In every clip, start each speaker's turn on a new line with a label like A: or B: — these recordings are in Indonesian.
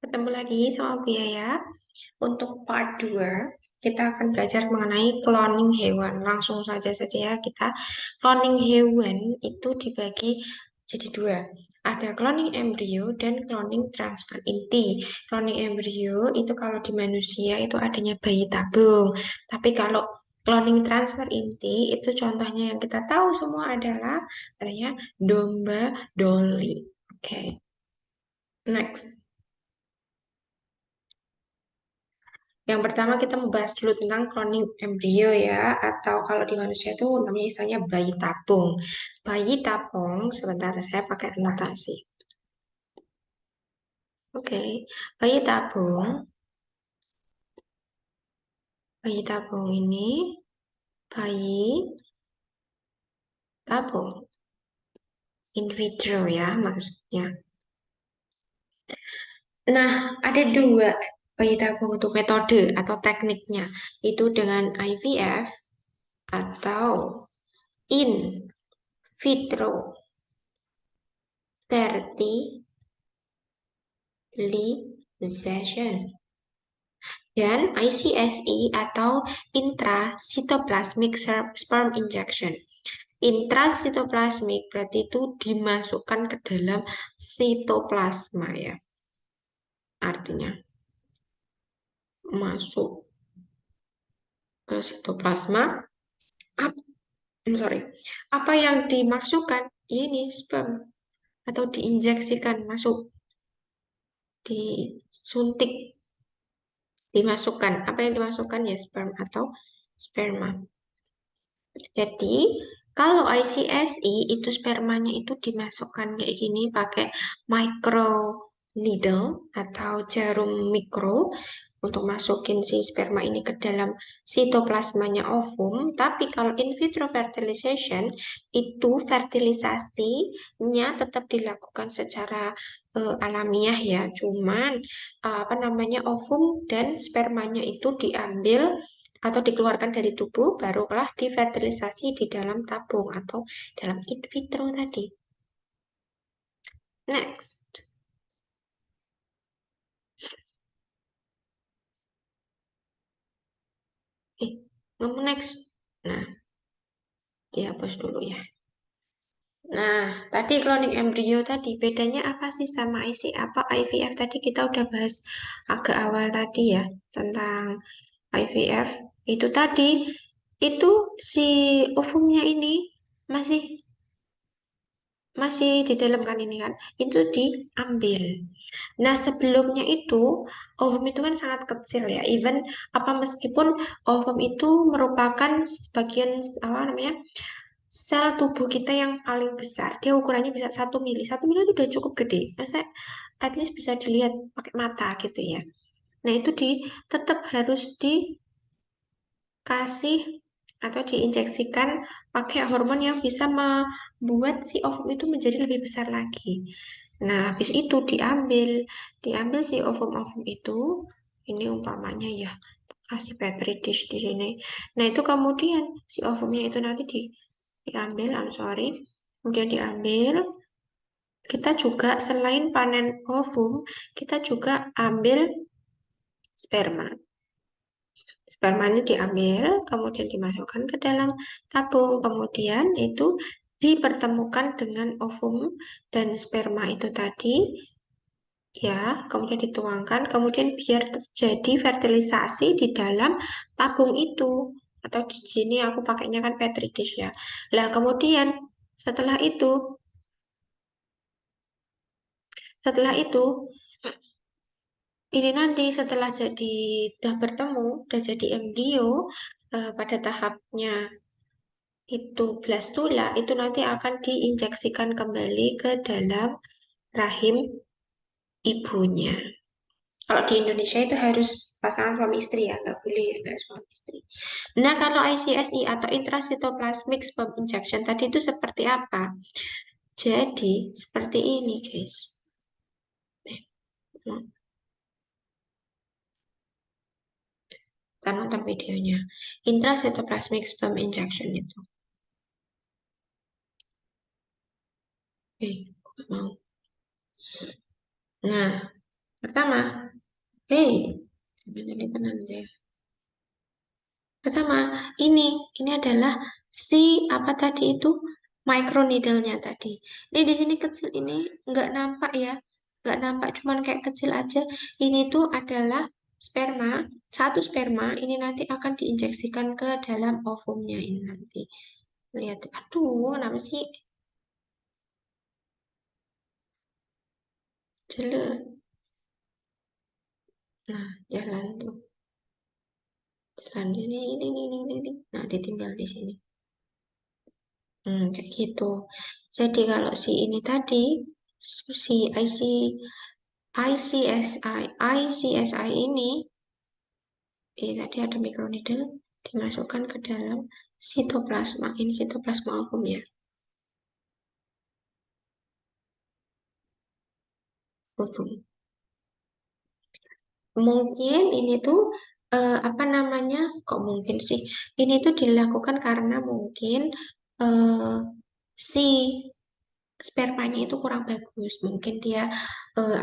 A: Ketemu lagi sama Buya ya. Untuk part 2, kita akan belajar mengenai cloning hewan. Langsung saja ya kita. Cloning hewan itu dibagi jadi dua. Ada cloning embrio dan cloning transfer inti. Cloning embrio itu kalau di manusia itu adanya bayi tabung. Tapi kalau cloning transfer inti itu contohnya yang kita tahu semua adalah adanya domba Dolly. Oke, next. Yang pertama kita membahas dulu tentang cloning embrio ya, atau kalau di manusia itu namanya istilahnya bayi tabung. Bayi tabung, sebentar saya pakai anotasi. Oke, bayi tabung ini, bayi tabung in vitro ya maksudnya. Nah, ada dua bayi tabung untuk metode atau tekniknya, itu dengan IVF atau in vitro fertilization. Dan ICSI atau intracytoplasmic sperm injection. Intracytoplasmic berarti itu dimasukkan ke dalam sitoplasma ya. Artinya masuk ke sitoplasma. Sorry. Apa yang dimasukkan? Ini sperm atau diinjeksikan masuk, disuntik, dimasukkan. Apa yang dimasukkan ya sperm atau sperma. Jadi, kalau ICSI itu spermanya itu dimasukkan kayak gini pakai micro needle atau jarum mikro untuk masukin si sperma ini ke dalam sitoplasmanya ovum. Tapi kalau in vitro fertilization itu fertilisasinya tetap dilakukan secara alamiah ya. Cuman apa namanya ovum dan spermanya itu diambil atau dikeluarkan dari tubuh, barulah divertilisasi di dalam tabung atau dalam in vitro tadi. Next. Ngomong next. Nah, dihapus dulu ya. Nah, tadi cloning embrio tadi, bedanya apa sih sama IVF tadi kita udah bahas agak awal tadi ya, tentang IVF. Itu tadi, itu si ovumnya ini masih masih di dalam kan ini kan, itu diambil. Nah, sebelumnya itu ovum itu kan sangat kecil ya. Even apa meskipun ovum itu merupakan sebagian apa namanya sel tubuh kita yang paling besar. Dia ukurannya bisa 1 mili. 1 mili itu udah cukup gede. Maksudnya at least bisa dilihat pakai mata gitu ya. Nah, itu tetap harus dikasih atau diinjeksikan pakai hormon yang bisa membuat si ovum itu menjadi lebih besar lagi. Nah, habis itu diambil si ovum-ovum itu, ini umpamanya ya, kasih petri dish di sini. Nah, itu kemudian si ovumnya itu nanti diambil, I'm sorry, kemudian diambil. Kita juga selain panen ovum, kita juga ambil sperma. Spermanya diambil, kemudian dimasukkan ke dalam tabung, kemudian itu dipertemukan dengan ovum dan sperma itu tadi, ya, kemudian dituangkan, kemudian biar terjadi fertilisasi di dalam tabung itu. Atau di sini aku pakainya kan petri dish ya. Lah, kemudian setelah itu, setelah itu, ini nanti setelah jadi udah bertemu, udah jadi embrio, pada tahapnya itu blastula itu nanti akan diinjeksikan kembali ke dalam rahim ibunya. Kalau di Indonesia itu harus pasangan suami istri ya, nggak boleh ya, nggak suami istri. Nah, kalau ICSI atau intracytoplasmic sperm injection tadi itu seperti apa? Jadi, seperti ini, guys. Nah, kita nonton videonya. Intracytoplasmic sperm injection itu. Nggak mau. Nah, Pertama, hey, ini tenang ya. Pertama, ini adalah si apa tadi itu microneedle-nya tadi. Ini di sini kecil ini nggak nampak ya, nggak nampak, cuman kayak kecil aja. Ini tuh adalah sperma, satu sperma ini nanti akan diinjeksikan ke dalam ovumnya ini nanti. Lihat, aduh, kenapa sih? Jelek. Nah, jalan tuh, jalan ini. Nah, ditinggal di sini. Kayak gitu. Jadi kalau si ini tadi, si ICSI ini, tadi ada microneedle dimasukkan ke dalam sitoplasma. Ini sitoplasma ovum ya, ovum. Mungkin ini tuh apa namanya? Kok mungkin sih? Ini tuh dilakukan karena mungkin eh, si spermanya itu kurang bagus. Mungkin dia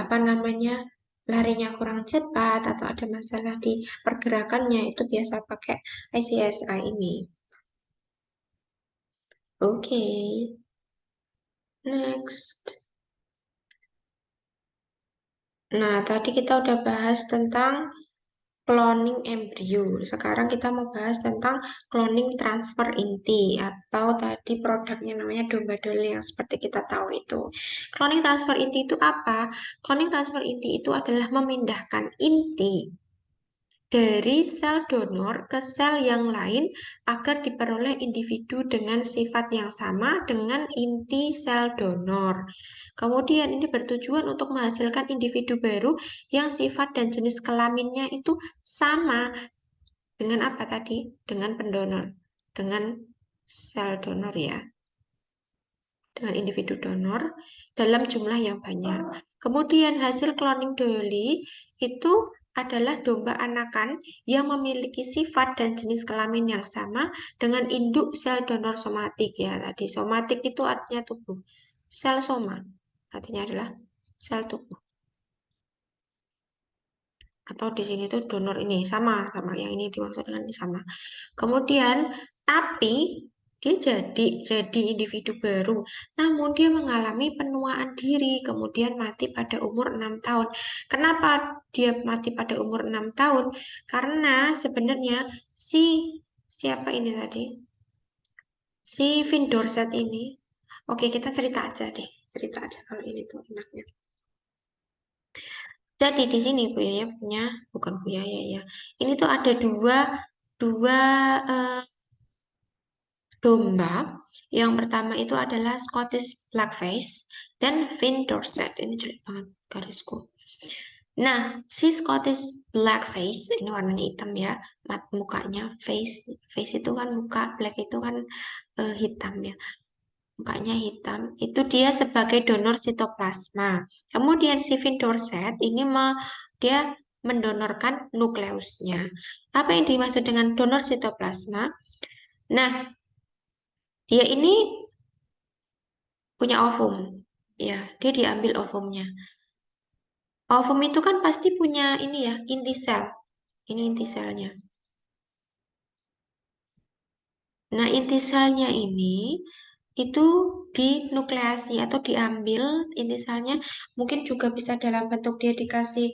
A: apa namanya larinya kurang cepat atau ada masalah di pergerakannya itu biasa pakai ICSI ini. Oke, next. Nah, tadi kita udah bahas tentang cloning embrio. Sekarang kita mau bahas tentang cloning transfer inti atau tadi produknya namanya domba dole yang seperti kita tahu itu. Cloning transfer inti itu apa? Cloning transfer inti itu adalah memindahkan inti dari sel donor ke sel yang lain agar diperoleh individu dengan sifat yang sama dengan inti sel donor. Kemudian ini bertujuan untuk menghasilkan individu baru yang sifat dan jenis kelaminnya itu sama dengan apa tadi? Dengan pendonor, dengan sel donor ya, dengan individu donor dalam jumlah yang banyak. Kemudian hasil cloning Dolly itu adalah domba anakan yang memiliki sifat dan jenis kelamin yang sama dengan induk sel donor somatik ya. Tadi somatik itu artinya tubuh. Sel soma artinya adalah sel tubuh. Atau di sini tuh donor ini sama yang ini dimaksud dengan ini sama. Kemudian tapi dia jadi individu baru, namun dia mengalami penuaan diri, kemudian mati pada umur 6 tahun. Kenapa dia mati pada umur 6 tahun? Karena sebenarnya si siapa ini tadi? Si Finn Dorset ini. Oke, kita cerita aja deh. Cerita aja kalau ini tuh enaknya. Jadi di sini Bu Yaya punya, bukan Bu Yaya ya. Ini tuh ada dua dua eh, domba. Yang pertama itu adalah Scottish Blackface dan Finn Dorset. Ini jelek banget garisku. Nah, si Scottish Blackface ini warnanya hitam ya, mukanya face face itu kan muka, black itu kan hitam ya, mukanya hitam. Itu dia sebagai donor sitoplasma. Kemudian si Finn Dorset ini dia mendonorkan nukleusnya. Apa yang dimaksud dengan donor sitoplasma? Nah, dia ini punya ovum. Ya, dia diambil ovumnya. Ovum itu kan pasti punya ini ya, inti sel. Ini inti selnya. Nah, inti selnya ini itu dinukleasi atau diambil inti selnya mungkin juga bisa dalam bentuk dia dikasih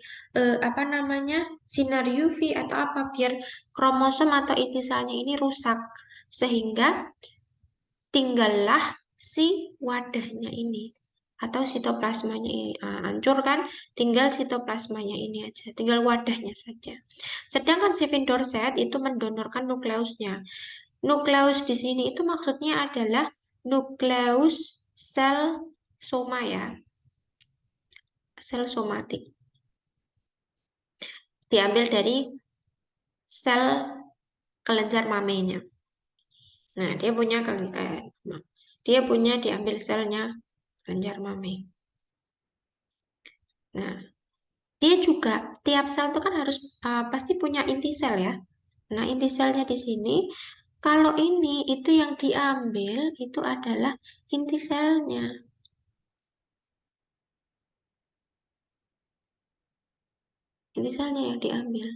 A: apa namanya sinar UV atau apa biar kromosom atau inti selnya ini rusak sehingga tinggallah si wadahnya ini atau sitoplasmanya ini hancur kan, tinggal sitoplasmanya ini aja, tinggal wadahnya saja. Sedangkan si Finn Dorset itu mendonorkan nukleusnya. Nukleus di sini itu maksudnya adalah nukleus sel soma ya, sel somatik. Diambil dari sel kelenjar mamenya. Nah, dia punya diambil selnya kelenjar mame. Nah, dia juga tiap sel itu kan harus pasti punya inti sel ya. Nah, inti selnya di sini kalau ini itu yang diambil itu adalah inti selnya. Intisalnya yang diambil.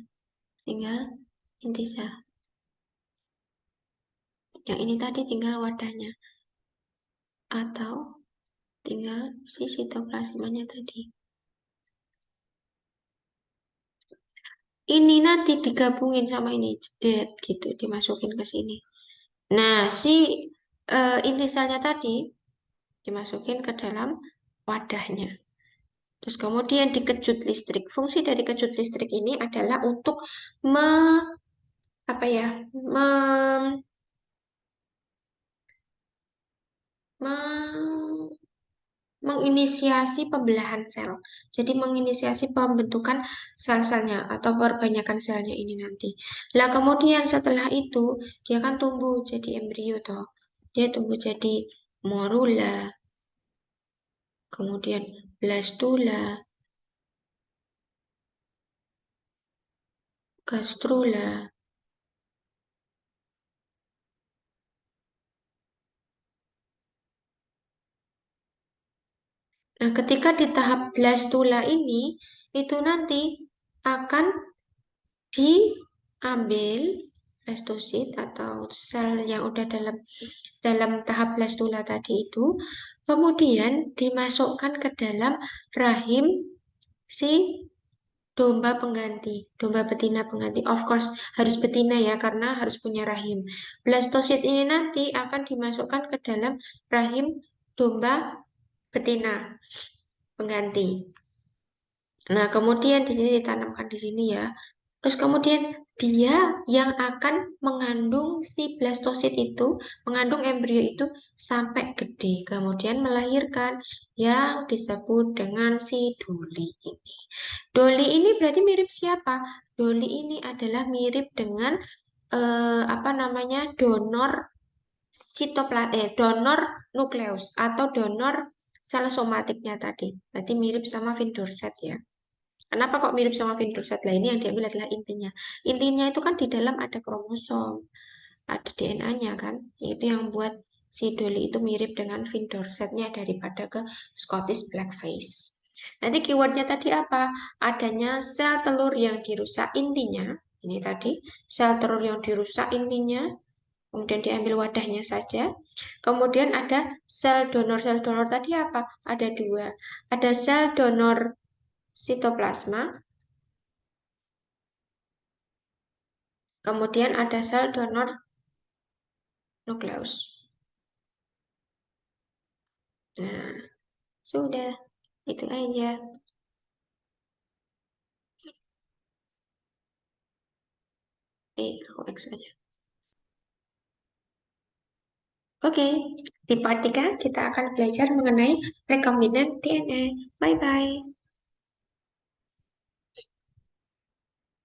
A: Tinggal intisal. Yang ini tadi tinggal wadahnya. Atau tinggal si sitoplasmanya tadi. Ini nanti digabungin sama ini, jedet gitu, dimasukin ke sini. Nah, si intisalnya tadi dimasukin ke dalam wadahnya. Terus kemudian dikejut listrik. Fungsi dari kejut listrik ini adalah untuk me, apa ya, me- menginisiasi pembelahan sel. Jadi menginisiasi pembentukan sel-selnya atau perbanyakan selnya ini nanti. Lah kemudian setelah itu dia kan tumbuh jadi embrio toh. Dia tumbuh jadi morula, kemudian blastula, gastrula. Nah, ketika di tahap blastula ini itu nanti akan diambil blastosit atau sel yang udah dalam dalam tahap blastula tadi itu, kemudian dimasukkan ke dalam rahim si domba pengganti, domba betina pengganti. Of course harus betina ya karena harus punya rahim. Blastosit ini nanti akan dimasukkan ke dalam rahim domba betina pengganti. Nah, kemudian di sini ditanamkan di sini ya. Terus kemudian dia yang akan mengandung si blastosit itu, mengandung embrio itu sampai gede. Kemudian melahirkan yang disebut dengan si doli ini. Doli ini berarti mirip siapa? Doli ini adalah mirip dengan apa namanya? Donor nukleus atau donor sel somatiknya tadi. Berarti mirip sama Vidorset ya. Kenapa kok mirip sama Vidorset? Lah ini yang diambil adalah intinya. Intinya itu kan di dalam ada kromosom, ada DNA-nya kan. Itu yang buat si Dolly itu mirip dengan Vidorsetnya daripada ke Scottish Blackface. Nanti keywordnya tadi apa? Adanya sel telur yang dirusak intinya. Ini tadi sel telur yang dirusak intinya. Kemudian diambil wadahnya saja. Kemudian ada sel donor. Sel donor tadi apa? Ada dua. Ada sel donor sitoplasma. Kemudian ada sel donor nukleus. Nah, sudah. Itu aja. Aku X aja. Oke, di part 3 kita akan belajar mengenai rekombinan DNA. Bye-bye.